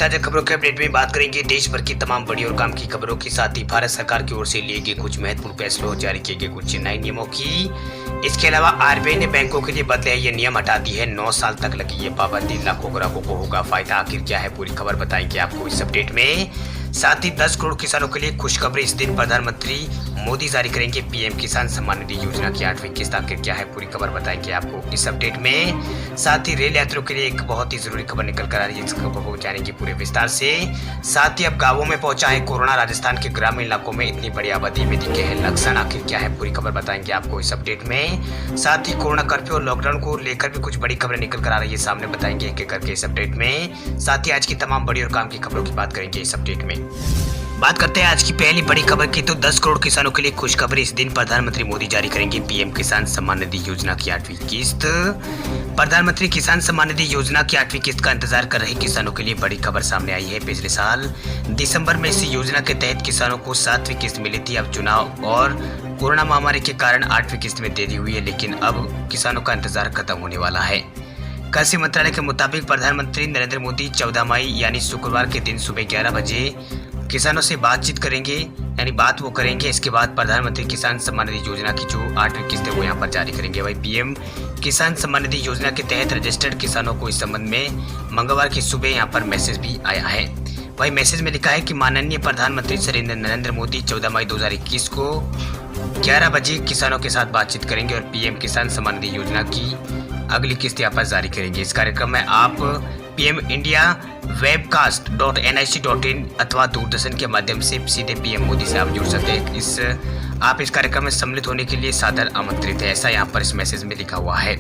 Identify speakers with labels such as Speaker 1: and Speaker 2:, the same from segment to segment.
Speaker 1: ताजा खबरों के अपडेट में बात करेंगे देश भर की तमाम बड़ी और काम की खबरों के साथ ही भारत सरकार की ओर से लिए गए कुछ महत्वपूर्ण फैसलों, जारी किए गए कुछ नए नियमों की। इसके अलावा आरबीआई ने बैंकों के लिए बदले ये नियम हटा दी है। 9 साल तक लगी ये पाबंदी, लाखों ग्राहकों को होगा फायदा। आखिर क्या है पूरी खबर बताएंगे आपको इस अपडेट में। साथ ही 10 करोड़ किसानों के लिए खुशखबरी, इस दिन प्रधानमंत्री मोदी जारी करेंगे पीएम किसान सम्मान निधि योजना की 8वीं किस्त। आखिर क्या है पूरी खबर बताएंगे आपको इस अपडेट में। साथ ही रेल यात्रियों के लिए एक बहुत ही जरूरी खबर निकल कर आ रही है, इस खबर को जानेंगे पूरे विस्तार से। साथ ही अब गांवों में पहुंचा है कोरोना, राजस्थान के ग्रामीण इलाकों में इतनी बड़ी आबादी में दिखे हैं लक्षण। आखिर क्या है पूरी खबर बताएंगे आपको इस अपडेट में। साथ ही कोरोना कर्फ्यू और लॉकडाउन को लेकर भी कुछ बड़ी खबरें निकल कर आ रही है, सामने बताएंगे एक एक करके इस अपडेट में। साथ ही आज की तमाम बड़ी और काम की खबरों की बात करेंगे इस अपडेट में। बात करते हैं आज की पहली बड़ी खबर की, तो 10 करोड़ किसानों के लिए खुशखबरी, इस दिन प्रधानमंत्री मोदी जारी करेंगे पीएम किसान सम्मान निधि योजना की 8वीं किस्त। प्रधानमंत्री किसान सम्मान निधि योजना की 8वीं किस्त का इंतजार कर रहे किसानों के लिए बड़ी खबर सामने आई है। पिछले साल दिसंबर में इस योजना के तहत किसानों को 7वीं किस्त मिली थी। अब चुनाव और कोरोना महामारी के कारण 8वीं किस्त में देरी हुई है, लेकिन अब किसानों का इंतजार खत्म होने वाला है। कृषि मंत्रालय के मुताबिक प्रधानमंत्री नरेंद्र मोदी 14 मई यानी शुक्रवार के दिन सुबह 11 बजे किसानों से बातचीत करेंगे, यानी बात वो करेंगे। इसके बाद प्रधानमंत्री किसान सम्मान निधि योजना की जो 8वीं किस्त है वो यहाँ पर जारी करेंगे। वही पीएम किसान सम्मान निधि योजना के तहत रजिस्टर्ड किसानों को इस संबंध में मंगलवार की सुबह यहाँ पर मैसेज भी आया है। वही मैसेज में लिखा है कि माननीय प्रधानमंत्री श्री नरेंद्र मोदी 14 मई 2021 को 11 बजे किसानों के साथ बातचीत करेंगे और पीएम किसान सम्मान निधि योजना की अगली किस्त यहाँ पर जारी करेंगे। इस कार्यक्रम में आप पीएम इंडिया webcast.nic.in अथवा दूरदर्शन के माध्यम से सीधे पीएम मोदी से आप जुड़ सकते हैं। आप इस कार्यक्रम में सम्मिलित होने के लिए सादर आमंत्रित है, ऐसा यहाँ पर इस मैसेज में लिखा हुआ है।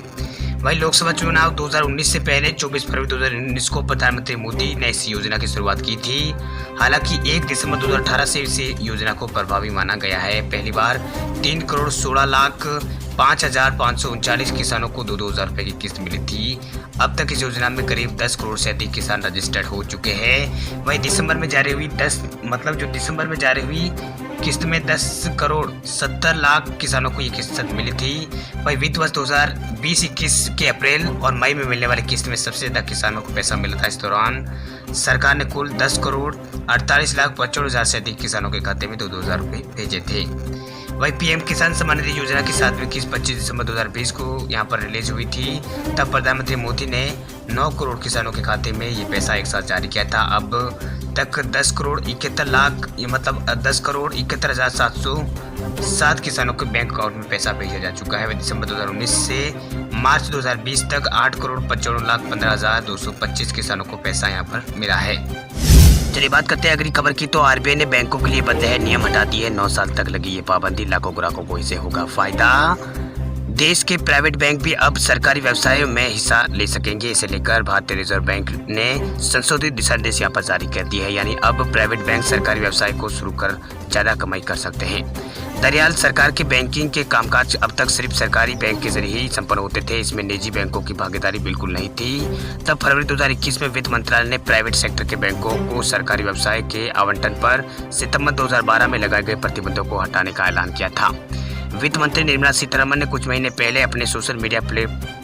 Speaker 1: वहीं लोकसभा चुनाव 2019 से पहले 24 फरवरी 2019 को प्रधानमंत्री मोदी ने इस योजना की शुरुआत की थी। हालांकि 1 दिसंबर 2018 से इस योजना को प्रभावी माना गया है। पहली बार 3 करोड़ 16 लाख 5,539 किसानों को 2,000 रुपए की किस्त मिली थी। अब तक इस योजना में करीब 10 करोड़ से अधिक किसान रजिस्टर्ड हो चुके हैं। वहीं दिसंबर में जारी हुई दिसंबर में जारी हुई किस्त में 10 करोड़ 70 लाख किसानों को ये किस्त मिली थी। वही वित्त वर्ष 2020-21 के अप्रैल और मई में मिलने वाली किस्त में सबसे ज्यादा किसानों को पैसा मिला था। इस दौरान सरकार ने कुल 10 करोड़ 48 लाख 55 हजार से अधिक किसानों के खाते में 2,000 रुपए भेजे थे। वही पीएम किसान सम्मान निधि योजना की 7वीं किस्त 25 दिसंबर 2020 को यहाँ पर रिलीज हुई थी। तब प्रधानमंत्री मोदी ने 9 करोड़ किसानों के खाते में ये पैसा एक साथ जारी किया था। अब तक 10 करोड़ 71 लाख 10 करोड़ 71,707 किसानों के बैंक अकाउंट में पैसा भेजा जा चुका है। वह दिसंबर 2019 से मार्च 2020 तक 8 करोड़ 55 लाख 15,225 किसानों को पैसा यहाँ पर मिला है। चलिए बात करते हैं अगली खबर की, तो आरबीआई ने बैंकों के लिए बदले नियम हटा दिए। 9 साल तक लगी ये पाबंदी, लाखों ग्राहकों को इससे होगा फायदा। देश के प्राइवेट बैंक भी अब सरकारी व्यवसायों में हिस्सा ले सकेंगे। इसे लेकर भारतीय रिजर्व बैंक ने संशोधित दिशा निर्देश यहाँ पर जारी कर दिए है, यानी अब प्राइवेट बैंक सरकारी व्यवसाय को शुरू कर ज्यादा कमाई कर सकते हैं। दरअसल सरकार के बैंकिंग के कामकाज अब तक सिर्फ सरकारी बैंक के जरिए ही संपन्न होते थे, इसमें निजी बैंकों की भागीदारी बिल्कुल नहीं थी। तब फरवरी 2021 में वित्त मंत्रालय ने प्राइवेट सेक्टर के बैंकों को सरकारी व्यवसाय के आवंटन पर सितंबर 2012 में लगाए गए प्रतिबंधों को हटाने का ऐलान किया था। वित्त मंत्री निर्मला सीतारमण ने कुछ महीने पहले अपने सोशल मीडिया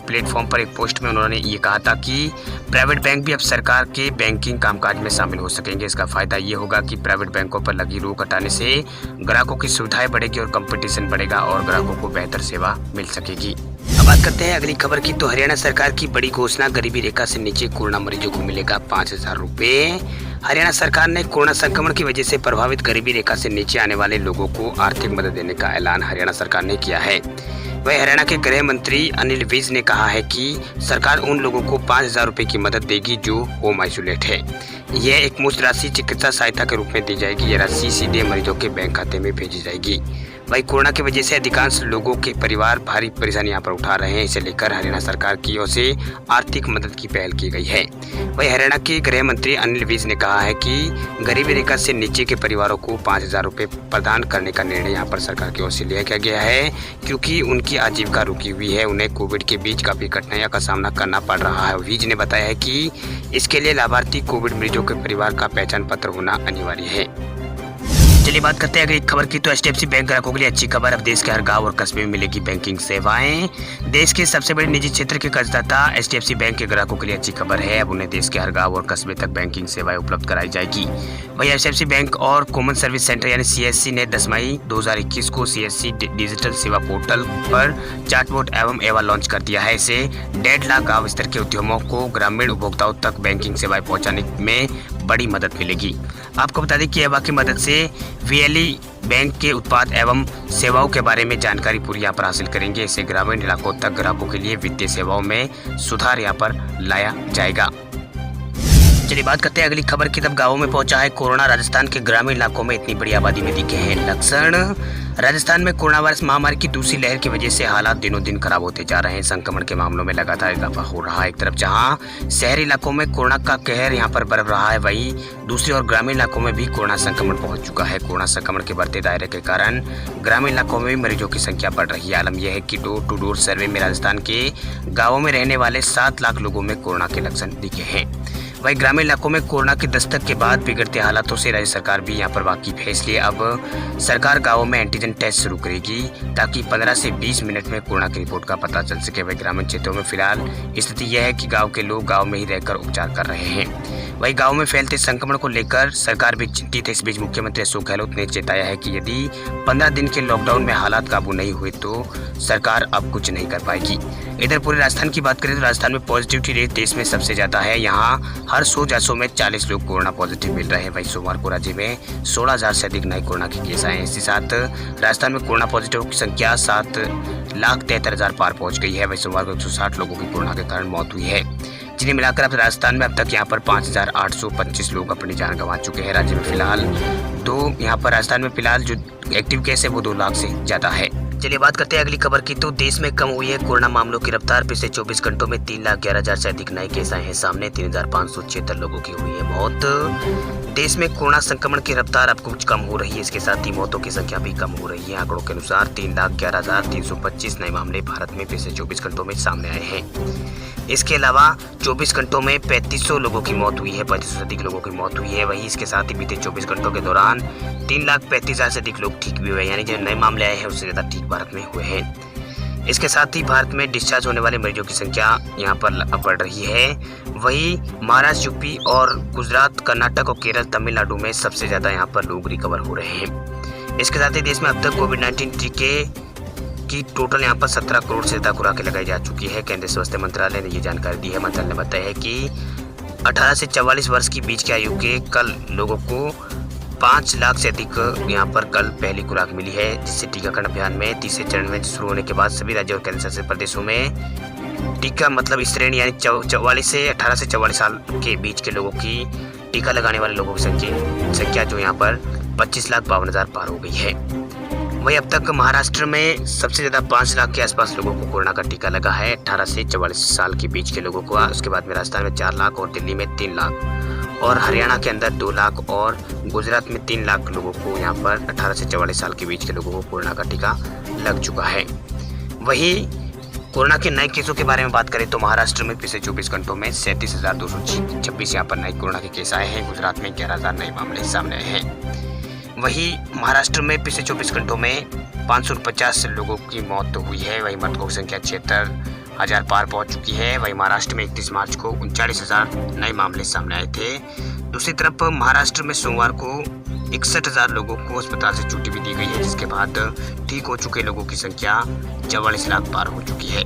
Speaker 1: प्लेटफॉर्म पर एक पोस्ट में उन्होंने ये कहा था कि प्राइवेट बैंक भी अब सरकार के बैंकिंग कामकाज में शामिल हो सकेंगे। इसका फायदा ये होगा कि प्राइवेट बैंकों पर लगी रोक हटाने से ग्राहकों की सुविधाएं बढ़ेगी और कंपटीशन बढ़ेगा और ग्राहकों को बेहतर सेवा मिल सकेगी। अब बात करते हैं अगली खबर की, तो हरियाणा सरकार की बड़ी घोषणा, गरीबी रेखा से नीचे कोरोना मरीजों को मिलेगा 5,000 रुपए। हरियाणा सरकार ने कोरोना संक्रमण की वजह से प्रभावित गरीबी रेखा से नीचे आने वाले लोगों को आर्थिक मदद देने का ऐलान हरियाणा सरकार ने किया है। वहीं हरियाणा के गृह मंत्री अनिल विज ने कहा है कि सरकार उन लोगों को 5,000 रुपए की मदद देगी जो होम आइसोलेट है। यह एक मुश्त राशि चिकित्सा सहायता के रूप में दी जाएगी। यह राशि सीधे मरीजों के बैंक खाते में भेजी जाएगी। वहीं कोरोना की वजह से अधिकांश लोगों के परिवार भारी परेशानी यहाँ पर उठा रहे हैं, इसे लेकर हरियाणा सरकार की ओर से आर्थिक मदद की पहल की गई है। वहीं हरियाणा के गृह मंत्री अनिल विज ने कहा है कि गरीबी रेखा से नीचे के परिवारों को 5,000 रुपए प्रदान करने का निर्णय यहाँ पर सरकार की ओर से लिया गया है, क्योंकि उनकी आजीविका रुकी हुई है। उन्हें कोविड के बीच काफी कठिनाइयों का सामना करना पड़ रहा है। विज ने बताया है कि इसके लिए लाभार्थी कोविड मरीजों के परिवार का पहचान पत्र होना अनिवार्य है। चलिए बात करते हैं अगली खबर की। तो एचडीएफसी बैंक ग्राहकों के लिए अच्छी खबर। अब देश के हर गांव और कस्बे में मिलेगी बैंकिंग सेवाएं। देश के सबसे बड़े निजी क्षेत्र के कर्जदाता एचडीएफसी बैंक के ग्राहकों के लिए अच्छी खबर है। अब उन्हें देश के हर गांव और कस्बे तक बैंकिंग सेवाएं उपलब्ध कराई जाएगी। वहीं एचडीएफसी बैंक और कॉमन सर्विस सेंटर यानी सीएससी ने 10 मई 2021 को सीएससी डिजिटल सेवा पोर्टल पर चैटबॉट एवं एवा लॉन्च कर दिया है। इसे 1.5 लाख गाँव स्तर के उद्यमों को ग्रामीण उपभोक्ताओं तक बैंकिंग सेवाएं पहुँचाने में बड़ी मदद मिलेगी। आपको बता दें कि एवा की मदद से वीएलई बैंक के उत्पाद एवं सेवाओं के बारे में जानकारी पूरी यहाँ पर हासिल करेंगे। इसे ग्रामीण इलाकों तक ग्राहकों के लिए वित्तीय सेवाओं में सुधार यहाँ पर लाया जाएगा। चलिए बात करते हैं अगली खबर की। तब गांवों में पहुंचा है कोरोना। राजस्थान के ग्रामीण इलाकों में इतनी बड़ी आबादी में दिखे हैं लक्षण। राजस्थान में कोरोना वायरस महामारी की दूसरी लहर की वजह से हालात दिनों दिन खराब होते जा रहे हैं। संक्रमण के मामलों में लगातार इजाफा हो रहा है। एक तरफ जहां शहरी इलाकों में कोरोना का कहर यहां पर बरप रहा है, वहीं दूसरी ओर ग्रामीण इलाकों में भी कोरोना संक्रमण पहुंच चुका है। कोरोना संक्रमण के बढ़ते दायरे के कारण ग्रामीण इलाकों में भी मरीजों की संख्या बढ़ रही है। आलम यह है कि डोर टू डोर सर्वे में राजस्थान के गाँवों में रहने वाले 7 लाख लोगों में कोरोना के लक्षण दिखे हैं। वहीं ग्रामीण इलाकों में कोरोना की दस्तक के बाद बिगड़ते हालातों से राज्य सरकार भी यहां पर वाकिफ है। इसलिए अब सरकार गांवों में एंटीजन टेस्ट शुरू करेगी ताकि 15 से 20 मिनट में कोरोना की रिपोर्ट का पता चल सके। वहीं ग्रामीण क्षेत्रों में फिलहाल स्थिति यह है कि गांव के लोग गांव में ही रहकर उपचार कर रहे हैं। वहीं गांव में फैलते संक्रमण को लेकर सरकार भी चिंतित है। इस बीच मुख्यमंत्री अशोक गहलोत ने चेताया है कि यदि 15 दिन के लॉकडाउन में हालात काबू नहीं हुए तो सरकार अब कुछ नहीं कर पाएगी। इधर पूरे राजस्थान की बात करें तो राजस्थान में पॉजिटिविटी रेट देश में सबसे ज्यादा है। यहाँ हर 100 में 40 लोग कोरोना पॉजिटिव मिल रहे हैं। वहीं सोमवार को राज्य में 16,000 से अधिक नए कोरोना के केस आए हैं। इसी साथ राजस्थान में कोरोना पॉजिटिव की संख्या 7,73,000 पार पहुंच गई है। वहीं सोमवार को 160 लोगों की कोरोना के कारण मौत हुई है, जिन्हें मिलाकर अब राजस्थान में अब तक यहाँ पर 5,825 लोग अपनी जान गंवा चुके हैं। राज्य में फिलहाल राजस्थान में फिलहाल जो एक्टिव केस है वो 2 लाख से ज्यादा है। चलिए बात करते हैं अगली खबर की। तो देश में कम हुई है कोरोना मामलों की रफ्तार। पिछले 24 घंटों में 3,11,000 से अधिक नए केस आए हैं सामने। 3,576 लोगों की हुई है मौत। देश में कोरोना संक्रमण की रफ्तार अब कुछ कम हो रही है। इसके साथ ही मौतों की संख्या भी कम हो रही है। आंकड़ों के अनुसार 3,11,325 नए मामले भारत में पिछले 24 घंटों में सामने आए हैं। इसके अलावा 24 घंटों में 3500 लोगों की मौत हुई है। 3500 से अधिक लोगों की मौत हुई है। वहीं इसके साथ ही बीते 24 घंटों के दौरान 3,35,000 से अधिक लोग ठीक भी हुए, यानी जो नए मामले आए हैं उससे ज्यादा ठीक भारत में हुए हैं। इसके साथ ही भारत में डिस्चार्ज होने वाले मरीजों की संख्या यहाँ पर बढ़ रही है। वहीं महाराष्ट्र, यूपी और गुजरात, कर्नाटक और केरल, तमिलनाडु में सबसे ज्यादा यहाँ पर लोग रिकवर हो रहे हैं। इसके साथ ही देश में अब तक कोविड-19 टीके की टोटल यहाँ पर 17 करोड़ से ज्यादा खुराकें लगाई जा चुकी है। केंद्रीय स्वास्थ्य मंत्रालय ने ये जानकारी दी है। मंत्रालय ने बताया है कि 18 से 44 वर्ष की बीच की आयु के कल लोगों को 5 लाख से अधिक यहाँ पर कल पहली खुराक मिली है, जिससे टीकाकरण अभियान में तीसरे चरण में शुरू होने के बाद सभी राज्यों और केंद्र शासित प्रदेशों में टीका मतलब इस श्रेणी यानी 18 से 44 साल के बीच के लोगों की टीका लगाने वाले लोगों की संख्या जो यहाँ पर 25,52,000 पार हो गई है। वहीं अब तक महाराष्ट्र में सबसे ज्यादा 5 लाख के आसपास लोगों को कोरोना का टीका लगा है, 18 से 44 साल के बीच के लोगों को। उसके बाद में राजस्थान में 4 लाख और दिल्ली में 3 लाख और हरियाणा के अंदर 2 लाख और गुजरात में 3 लाख लोगों को यहाँ पर 18 से 44 साल के बीच के लोगों को कोरोना का टीका लग चुका है। वहीं कोरोना के नए केसों के बारे में बात करें तो महाराष्ट्र में पिछले 24 घंटों में 37,226 यहाँ पर नए कोरोना के केस आए हैं। गुजरात में 11,000 नए मामले सामने आए हैं। वहीं महाराष्ट्र में पिछले 24 घंटों में 550 लोगों की मौत हुई है। वहीं मृतकों की संख्या 76,000 पार पहुंच चुकी है। वहीं महाराष्ट्र में 31 मार्च को 39,000 नए मामले सामने आए थे। दूसरी तरफ महाराष्ट्र में सोमवार को 61,000 लोगों को अस्पताल से छुट्टी भी दी गई है, जिसके बाद ठीक हो चुके लोगों की संख्या 44 लाख पार हो चुकी है।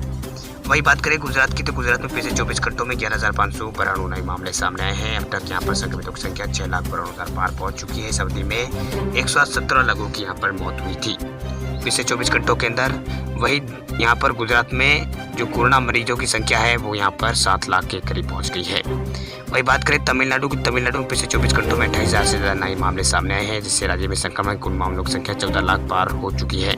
Speaker 1: वही बात करें गुजरात की तो गुजरात में पिछले 24 घंटों में 11,592 नए मामले सामने आए हैं। अब तक यहाँ पर संक्रमितों की संख्या 6,92,000 पार पहुंच चुकी है। इस अवधि में 117 लोगों की यहाँ पर मौत हुई थी पिछले 24 घंटों के अंदर। वही यहाँ पर गुजरात में जो कोरोना मरीजों की संख्या है वो यहाँ पर 7 लाख के करीब पहुँच गई है। वही बात करें तमिलनाडु की, तमिलनाडु में पिछले 24 घंटों में 28,000 से ज़्यादा नए मामले सामने आए हैं, जिससे राज्य में संक्रमण कुल मामलों की संख्या 14 लाख पार हो चुकी है।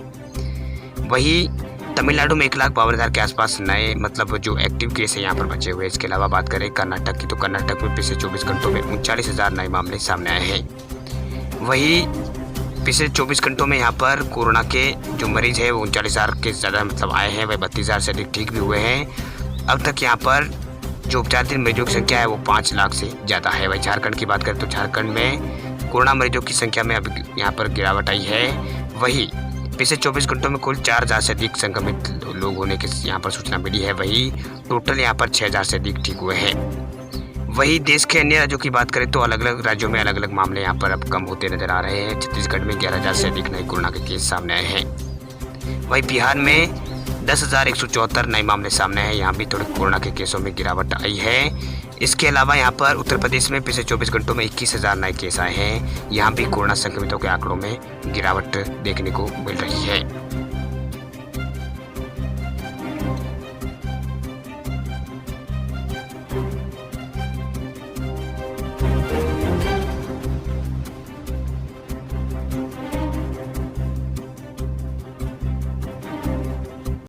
Speaker 1: वही तमिलनाडु में 1,52,000 के आसपास नए मतलब जो एक्टिव केस है यहाँ पर बचे हुए। इसके अलावा बात करें कर्नाटक की तो कर्नाटक में पिछले 24 घंटों में 39,000 नए मामले सामने आए हैं। वही पिछले 24 घंटों में यहाँ पर कोरोना के जो मरीज है वो 39,000 के ज़्यादा मतलब आए हैं। वह 32,000 से अधिक ठीक भी हुए हैं। अब तक यहाँ पर जो उपचाराधीन मरीजों की संख्या है वो 5 लाख से ज़्यादा है। वही झारखंड की बात करें तो झारखंड में कोरोना मरीजों की संख्या में अब यहाँ पर गिरावट आई है। वहीं पिछले 24 घंटों में कुल 4000 से अधिक संक्रमित लोग होने की यहाँ पर सूचना मिली है। वहीं टोटल यहाँ पर 6000 से अधिक ठीक हुए हैं। वहीं देश के अन्य राज्यों की बात करें तो अलग अलग राज्यों में अलग अलग मामले यहाँ पर अब कम होते नजर आ रहे हैं। छत्तीसगढ़ में 11000 से अधिक नए कोरोना के केस सामने आए हैं। वहीं बिहार में 10,174 नए मामले सामने हैं। यहाँ भी थोड़े कोरोना के केसों में गिरावट आई है। इसके अलावा यहाँ पर उत्तर प्रदेश में पिछले 24 घंटों में 21,000 नए केस आए हैं। यहाँ भी कोरोना संक्रमितों के आंकड़ों में गिरावट देखने को मिल रही है।